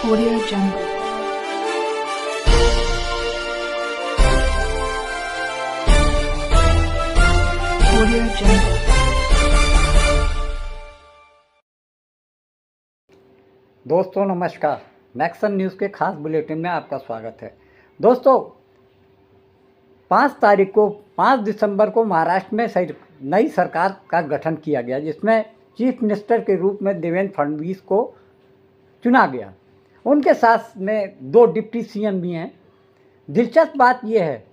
Audio Jungle. Audio Jungle. दोस्तों नमस्कार, Maxon news के खास बुलेटिन में आपका स्वागत है। दोस्तों 5 दिसंबर को महाराष्ट्र में नई सरकार का गठन किया गया, जिसमें चीफ मिनिस्टर के रूप में देवेंद्र फडणवीस को चुना गया। उनके साथ में 2 डिप्टी सीएम भी हैं। दिलचस्प बात यह है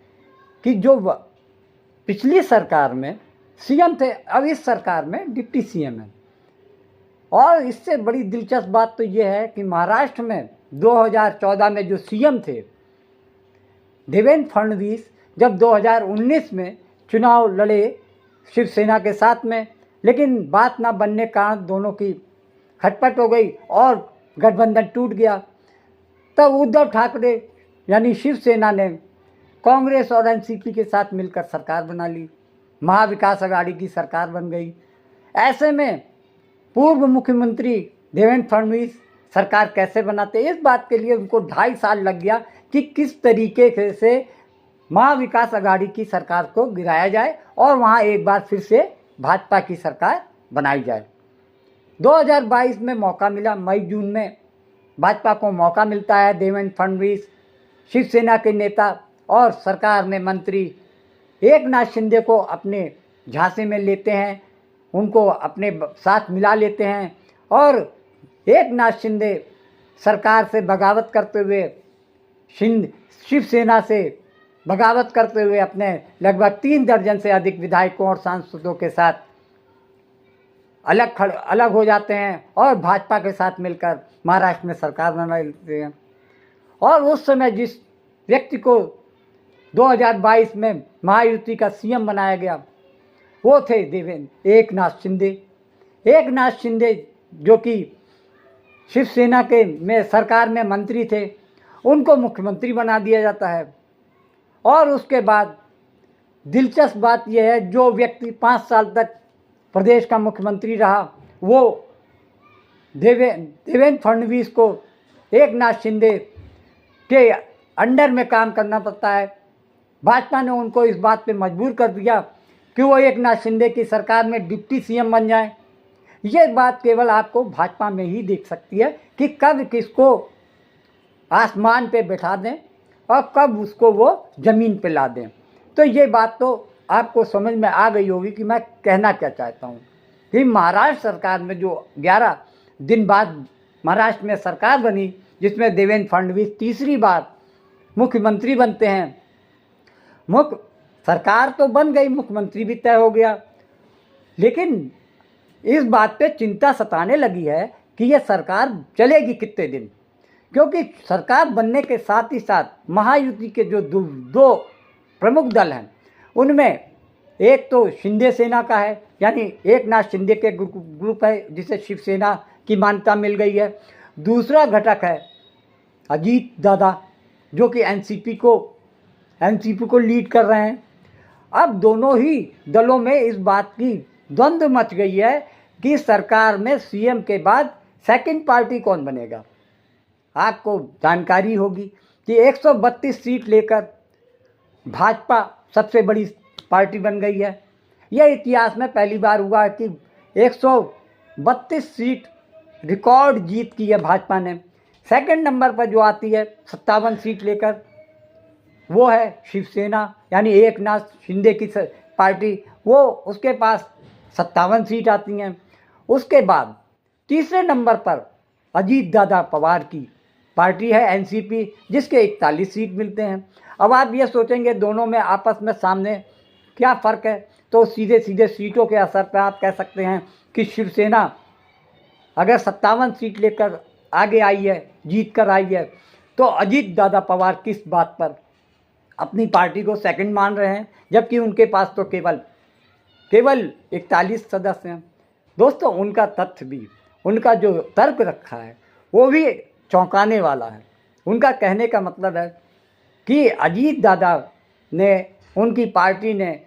कि जो पिछली सरकार में सीएम थे, अब इस सरकार में डिप्टी सीएम हैं। और इससे बड़ी दिलचस्प बात तो ये है कि महाराष्ट्र में 2014 में जो सीएम थे देवेंद्र फडणवीस, जब 2019 में चुनाव लड़े शिवसेना के साथ में, लेकिन बात ना बनने के कारण दोनों की खटपट हो गई और गठबंधन टूट गया। तब उद्धव ठाकरे यानी शिवसेना ने कांग्रेस और एनसीपी के साथ मिलकर सरकार बना ली, महाविकास अघाड़ी की सरकार बन गई। ऐसे में पूर्व मुख्यमंत्री देवेंद्र फडणवीस सरकार कैसे बनाते, इस बात के लिए उनको 2.5 साल लग गया कि किस तरीके से महाविकास अघाड़ी की सरकार को गिराया जाए और वहाँ एक बार फिर से भाजपा की सरकार बनाई जाए। 2022 में मौका मिला, मई जून में भाजपा को मौका मिलता है। देवेंद्र फडणवीस शिवसेना के नेता और सरकार में मंत्री एकनाथ शिंदे को अपने झांसे में लेते हैं, उनको अपने साथ मिला लेते हैं और एकनाथ शिंदे सरकार से बगावत करते हुए, शिवसेना से बगावत करते हुए अपने लगभग 3 दर्जन से अधिक विधायकों और सांसदों के साथ अलग हो जाते हैं और भाजपा के साथ मिलकर महाराष्ट्र में सरकार बना लेते हैं। और उस समय जिस व्यक्ति को 2022 में महायुति का सीएम बनाया गया वो थे एकनाथ शिंदे। एकनाथ शिंदे जो कि शिवसेना के में सरकार में मंत्री थे, उनको मुख्यमंत्री बना दिया जाता है। और उसके बाद दिलचस्प बात यह है, जो व्यक्ति 5 साल तक प्रदेश का मुख्यमंत्री रहा वो देवेंद्र फडणवीस को एकनाथ शिंदे के अंडर में काम करना पड़ता है। भाजपा ने उनको इस बात पे मजबूर कर दिया कि वो एकनाथ शिंदे की सरकार में डिप्टी सीएम बन जाए। ये बात केवल आपको भाजपा में ही देख सकती है कि कब किसको आसमान पे बैठा दें और कब उसको वो ज़मीन पे ला दें। तो ये बात तो आपको समझ में आ गई होगी कि मैं कहना क्या चाहता हूँ कि महाराष्ट्र सरकार में जो 11 दिन बाद महाराष्ट्र में सरकार बनी, जिसमें देवेंद्र फडणवीस तीसरी बार मुख्यमंत्री बनते हैं। सरकार तो बन गई, मुख्यमंत्री भी तय हो गया, लेकिन इस बात पे चिंता सताने लगी है कि यह सरकार चलेगी कितने दिन, क्योंकि सरकार बनने के साथ ही साथ महायुति के जो 2 प्रमुख दल हैं, उनमें एक तो शिंदे सेना का है, यानी एकनाथ शिंदे के ग्रुप है जिसे शिवसेना की मान्यता मिल गई है। दूसरा घटक है अजीत दादा, जो कि एनसीपी को लीड कर रहे हैं। अब दोनों ही दलों में इस बात की द्वंद्व मच गई है कि सरकार में सीएम के बाद सेकंड पार्टी कौन बनेगा। आपको जानकारी होगी कि 132 सीट लेकर भाजपा सबसे बड़ी पार्टी बन गई है। यह इतिहास में पहली बार हुआ है कि 132 सीट रिकॉर्ड जीत की है भाजपा ने। सेकंड नंबर पर जो आती है 57 सीट लेकर, वो है शिवसेना यानी एकनाथ शिंदे की पार्टी, वो उसके पास 57 सीट आती हैं। उसके बाद तीसरे नंबर पर अजीत दादा पवार की पार्टी है एनसीपी, जिसके 41 सीट मिलते हैं। अब आप ये सोचेंगे दोनों में आपस में सामने क्या फ़र्क है, तो सीधे सीटों के असर पर आप कह सकते हैं कि शिवसेना अगर 57 सीट लेकर आगे आई है, जीत कर आई है, तो अजीत दादा पवार किस बात पर अपनी पार्टी को सेकंड मान रहे हैं, जबकि उनके पास तो केवल 41 सदस्य हैं। दोस्तों उनका तथ्य भी, उनका जो तर्क रखा है वो भी चौंकाने वाला है। उनका कहने का मतलब है कि अजीत दादा ने, उनकी पार्टी ने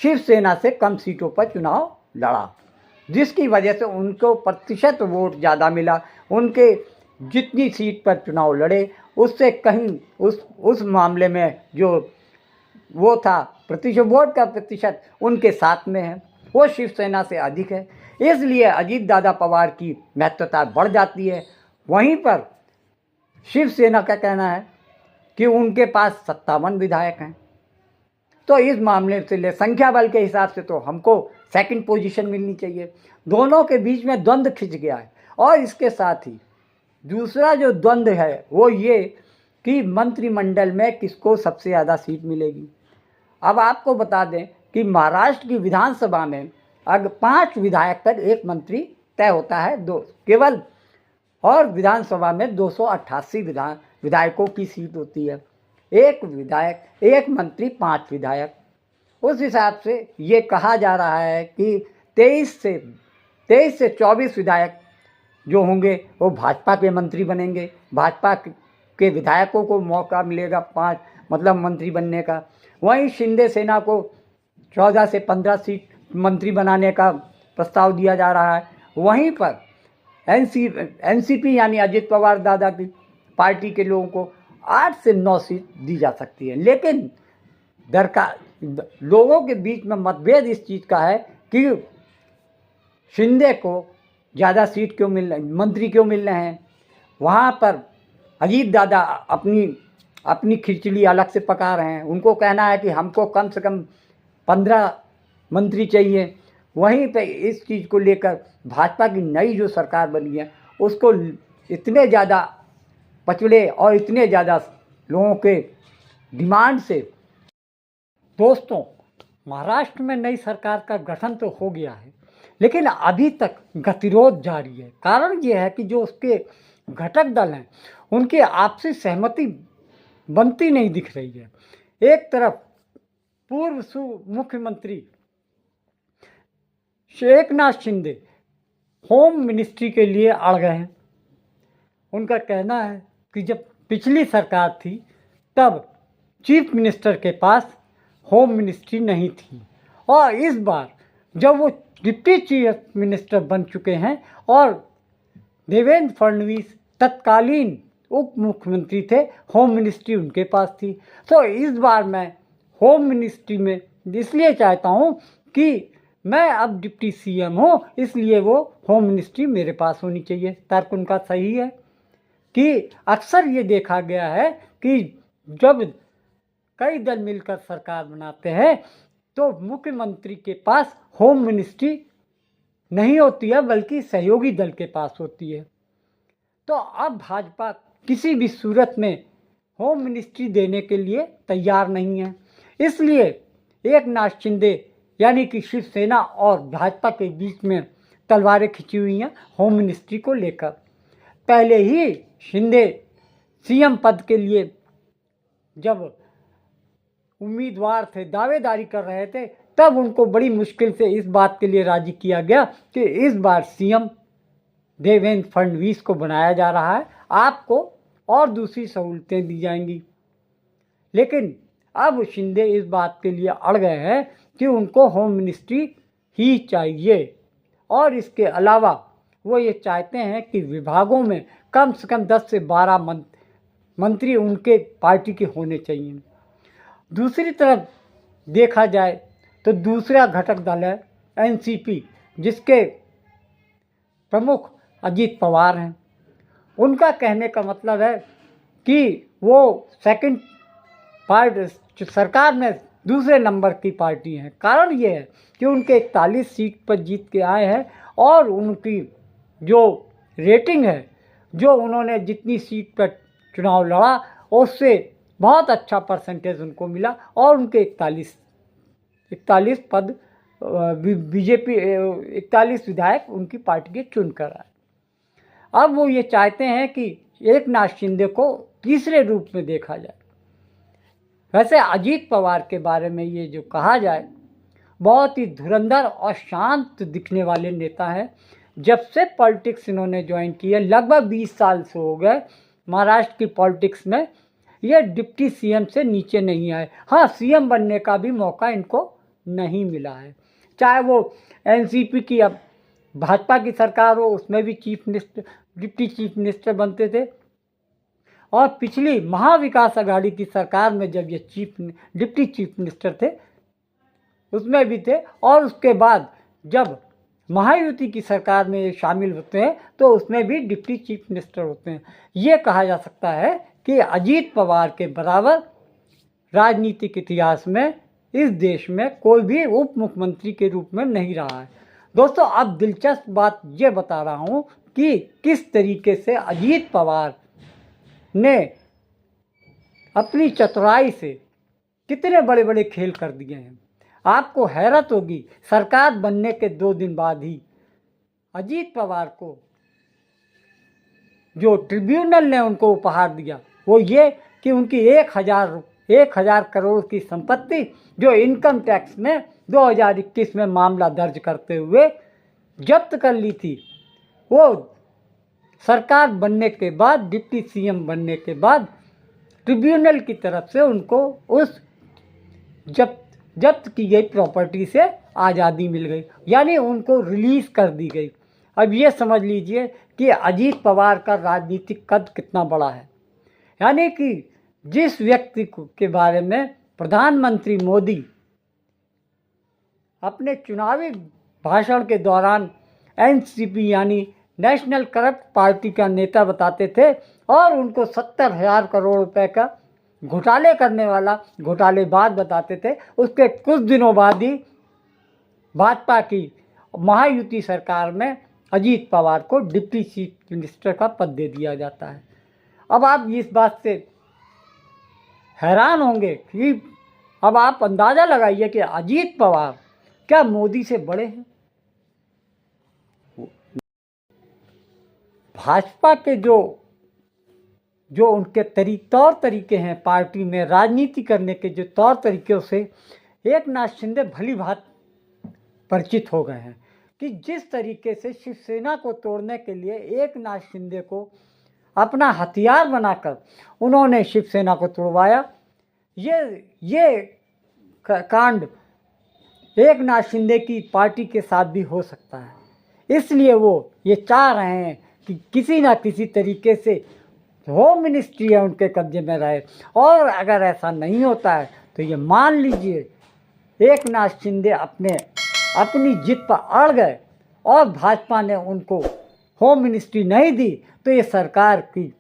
शिवसेना से कम सीटों पर चुनाव लड़ा, जिसकी वजह से उनको प्रतिशत वोट ज़्यादा मिला, उनके जितनी सीट पर चुनाव लड़े उससे कहीं उस मामले में जो वो था प्रतिशत, वोट का प्रतिशत उनके साथ में है, वो शिवसेना से अधिक है। इसलिए अजीत दादा पवार की महत्वता बढ़ जाती है। वहीं पर शिवसेना का कहना है कि उनके पास 57 विधायक हैं, तो इस मामले से ले संख्या बल के हिसाब से तो हमको सेकंड पोजीशन मिलनी चाहिए। दोनों के बीच में द्वंद्व खिंच गया है। और इसके साथ ही दूसरा जो द्वंद्व है वो ये कि मंत्रिमंडल में किसको सबसे ज़्यादा सीट मिलेगी। अब आपको बता दें कि महाराष्ट्र की विधानसभा में अगर 5 विधायक पर एक मंत्री तय होता है, दो केवल, और विधानसभा में 288 विधायकों की सीट होती है। एक विधायक, एक मंत्री, 5 विधायक। उस हिसाब से ये कहा जा रहा है कि 23 से 24 विधायक जो होंगे वो भाजपा के मंत्री बनेंगे। भाजपा के विधायकों को मौका मिलेगा 5 मतलब मंत्री बनने का। वहीं शिंदे सेना को 14 से 15 सीट मंत्री बनाने का प्रस्ताव दिया जा रहा है। वहीं पर एनसीपी यानी अजित पवार दादा की पार्टी के लोगों को 8 से 9 सीट दी जा सकती है। लेकिन लोगों के बीच में मतभेद इस चीज़ का है कि शिंदे को ज़्यादा सीट क्यों मिल रही, मंत्री क्यों मिल रहे हैं। वहाँ पर अजीत दादा अपनी खिचड़ी अलग से पका रहे हैं। उनको कहना है कि हमको कम से कम 15 मंत्री चाहिए। वहीं पे इस चीज़ को लेकर भाजपा की नई जो सरकार बनी है उसको इतने ज़्यादा पचड़े और इतने ज़्यादा लोगों के डिमांड से, दोस्तों महाराष्ट्र में नई सरकार का गठन तो हो गया है लेकिन अभी तक गतिरोध जारी है। कारण ये है कि जो उसके घटक दल हैं उनकी आपसी सहमति बनती नहीं दिख रही है। एक तरफ पूर्व मुख्यमंत्री एकनाथ शिंदे होम मिनिस्ट्री के लिए अड़ गए हैं। उनका कहना है कि जब पिछली सरकार थी तब चीफ मिनिस्टर के पास होम मिनिस्ट्री नहीं थी, और इस बार जब वो डिप्टी चीफ मिनिस्टर बन चुके हैं और देवेंद्र फडणवीस तत्कालीन उप मुख्यमंत्री थे, होम मिनिस्ट्री उनके पास थी। तो इस बार मैं होम मिनिस्ट्री में इसलिए चाहता हूँ कि मैं अब डिप्टी सीएम हूँ, इसलिए वो होम मिनिस्ट्री मेरे पास होनी चाहिए। तर्क उनका सही है कि अक्सर ये देखा गया है कि जब कई दल मिलकर सरकार बनाते हैं तो मुख्यमंत्री के पास होम मिनिस्ट्री नहीं होती है बल्कि सहयोगी दल के पास होती है। तो अब भाजपा किसी भी सूरत में होम मिनिस्ट्री देने के लिए तैयार नहीं है। इसलिए एकनाथ शिंदे यानी कि शिवसेना और भाजपा के बीच में तलवारें खिंची हुई हैं होम मिनिस्ट्री को लेकर। पहले ही शिंदे सीएम पद के लिए जब उम्मीदवार थे, दावेदारी कर रहे थे, तब उनको बड़ी मुश्किल से इस बात के लिए राजी किया गया कि इस बार सीएम देवेंद्र फडणवीस को बनाया जा रहा है, आपको और दूसरी सहूलतें दी जाएंगी। लेकिन अब शिंदे इस बात के लिए अड़ गए हैं कि उनको होम मिनिस्ट्री ही चाहिए, और इसके अलावा वो ये चाहते हैं कि विभागों में कम से कम 10 से 12 मंत्री उनके पार्टी के होने चाहिए। दूसरी तरफ देखा जाए तो दूसरा घटक दल है एनसीपी, जिसके प्रमुख अजीत पवार हैं। उनका कहने का मतलब है कि वो सेकंड पार्टी सरकार में दूसरे नंबर की पार्टी है। कारण ये है कि उनके 41 सीट पर जीत के आए हैं और उनकी जो रेटिंग है, जो उन्होंने जितनी सीट पर चुनाव लड़ा उससे बहुत अच्छा परसेंटेज उनको मिला और उनके 41 पद बीजेपी 41 विधायक उनकी पार्टी के चुन कर आए। अब वो ये चाहते हैं कि एकनाथ शिंदे को तीसरे रूप में देखा जाए। वैसे अजीत पवार के बारे में ये जो कहा जाए, बहुत ही धुरंधर और शांत दिखने वाले नेता हैं। जब से पॉलिटिक्स इन्होंने ज्वाइन की है, लगभग 20 साल से हो गए महाराष्ट्र की पॉलिटिक्स में, ये डिप्टी सीएम से नीचे नहीं आए। हाँ, सीएम बनने का भी मौका इनको नहीं मिला है। चाहे वो एनसीपी की अब भाजपा की सरकार हो उसमें भी chief minister, deputy chief minister बनते थे। और पिछली महाविकास आघाड़ी की सरकार में जब ये डिप्टी चीफ मिनिस्टर थे उसमें भी थे। और उसके बाद जब महायुति की सरकार में ये शामिल होते हैं तो उसमें भी डिप्टी चीफ मिनिस्टर होते हैं। ये कहा जा सकता है कि अजीत पवार के बराबर राजनीतिक इतिहास में इस देश में कोई भी उप मुख्यमंत्री के रूप में नहीं रहा है। दोस्तों, अब दिलचस्प बात ये बता रहा हूँ कि किस तरीके से अजीत पवार ने अपनी चतुराई से कितने बड़े बड़े खेल कर दिए हैं। आपको हैरत होगी, सरकार बनने के 2 दिन बाद ही अजीत पवार को जो ट्रिब्यूनल ने उनको उपहार दिया वो ये कि उनकी 1,000 करोड़ की संपत्ति जो इनकम टैक्स में 2021 में मामला दर्ज करते हुए जब्त कर ली थी, वो सरकार बनने के बाद, डिप्टी सीएम बनने के बाद ट्रिब्यूनल की तरफ से उनको उस जब्त की गई प्रॉपर्टी से आज़ादी मिल गई, यानी उनको रिलीज़ कर दी गई। अब ये समझ लीजिए कि अजीत पवार का राजनीतिक कद कितना बड़ा है। यानी कि जिस व्यक्ति के बारे में प्रधानमंत्री मोदी अपने चुनावी भाषण के दौरान एनसीपी यानी नेशनल करप्ट पार्टी का नेता बताते थे और उनको 70,000 करोड़ रुपए का घोटाले करने वाला घोटालेबाज बताते थे, उसके कुछ दिनों बाद ही भाजपा की महायुति सरकार में अजीत पवार को डिप्टी चीफ मिनिस्टर का पद दे दिया जाता है। अब आप इस बात से हैरान होंगे कि अब आप अंदाज़ा लगाइए कि अजीत पवार क्या मोदी से बड़े हैं। भाजपा के जो उनके तौर तरीके हैं, पार्टी में राजनीति करने के जो तौर तरीक़ों से एकनाथ शिंदे भली भांति परिचित हो गए हैं कि जिस तरीके से शिवसेना को तोड़ने के लिए एकनाथ शिंदे को अपना हथियार बनाकर उन्होंने शिवसेना को तोड़वाया। ये कांड एकनाथ शिंदे की पार्टी के साथ भी हो सकता है, इसलिए वो ये चाह रहे हैं कि किसी ना किसी तरीके से होम मिनिस्ट्री है उनके कब्जे में रहे। और अगर ऐसा नहीं होता है तो ये मान लीजिए एकनाथ शिंदे अपनी जिद पर अड़ गए और भाजपा ने उनको होम मिनिस्ट्री नहीं दी तो ये सरकार की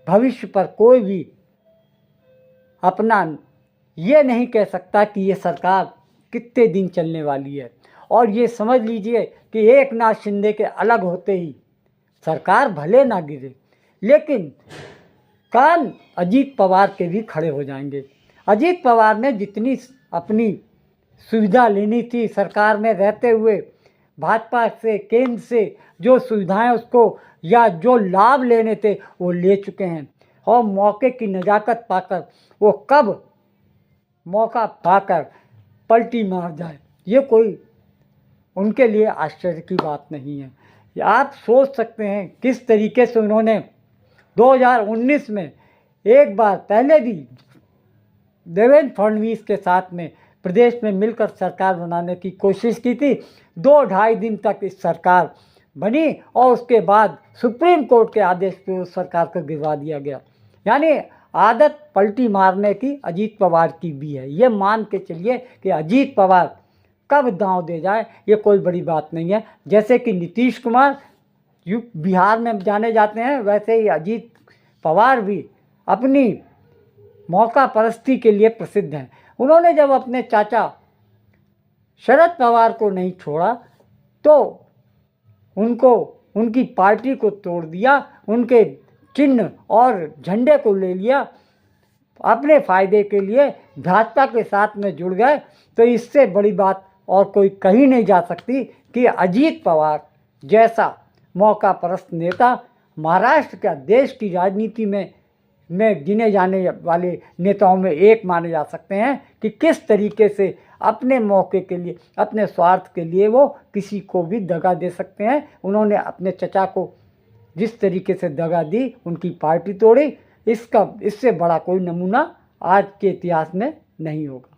भविष्य पर कोई भी अपना ये नहीं कह सकता कि ये सरकार कितने दिन चलने वाली है। और ये समझ लीजिए कि एकनाथ शिंदे के अलग होते ही सरकार भले ना गिरे लेकिन कान अजीत पवार के भी खड़े हो जाएंगे। अजीत पवार ने जितनी अपनी सुविधा लेनी थी सरकार में रहते हुए, भाजपा से, केंद्र से जो सुविधाएं उसको या जो लाभ लेने थे वो ले चुके हैं। और मौके की नज़ाकत पाकर वो कब मौका पाकर पलटी मार जाए ये कोई उनके लिए आश्चर्य की बात नहीं है। आप सोच सकते हैं किस तरीके से उन्होंने 2019 में एक बार पहले भी देवेंद्र फडणवीस के साथ में प्रदेश में मिलकर सरकार बनाने की कोशिश की थी। 2-2.5 दिन तक इस सरकार बनी और उसके बाद सुप्रीम कोर्ट के आदेश पर उस सरकार को गिरवा दिया गया। यानी आदत पलटी मारने की अजीत पवार की भी है। ये मान के चलिए कि अजीत पवार कब दांव दे जाए ये कोई बड़ी बात नहीं है। जैसे कि नीतीश कुमार बिहार में जाने जाते हैं वैसे ही अजीत पवार भी अपनी मौका परस्ती के लिए प्रसिद्ध हैं। उन्होंने जब अपने चाचा शरद पवार को नहीं छोड़ा तो उनकी पार्टी को तोड़ दिया, उनके चिन्ह और झंडे को ले लिया, अपने फ़ायदे के लिए भाजपा के साथ में जुड़ गए। तो इससे बड़ी बात और कोई कही नहीं जा सकती कि अजीत पवार जैसा मौका परस्त नेता महाराष्ट्र का देश की राजनीति में गिने जाने वाले नेताओं में एक माने जा सकते हैं कि किस तरीके से अपने मौके के लिए, अपने स्वार्थ के लिए वो किसी को भी दगा दे सकते हैं। उन्होंने अपने चचा को जिस तरीके से दगा दी, उनकी पार्टी तोड़ी, इससे बड़ा कोई नमूना आज के इतिहास में नहीं होगा।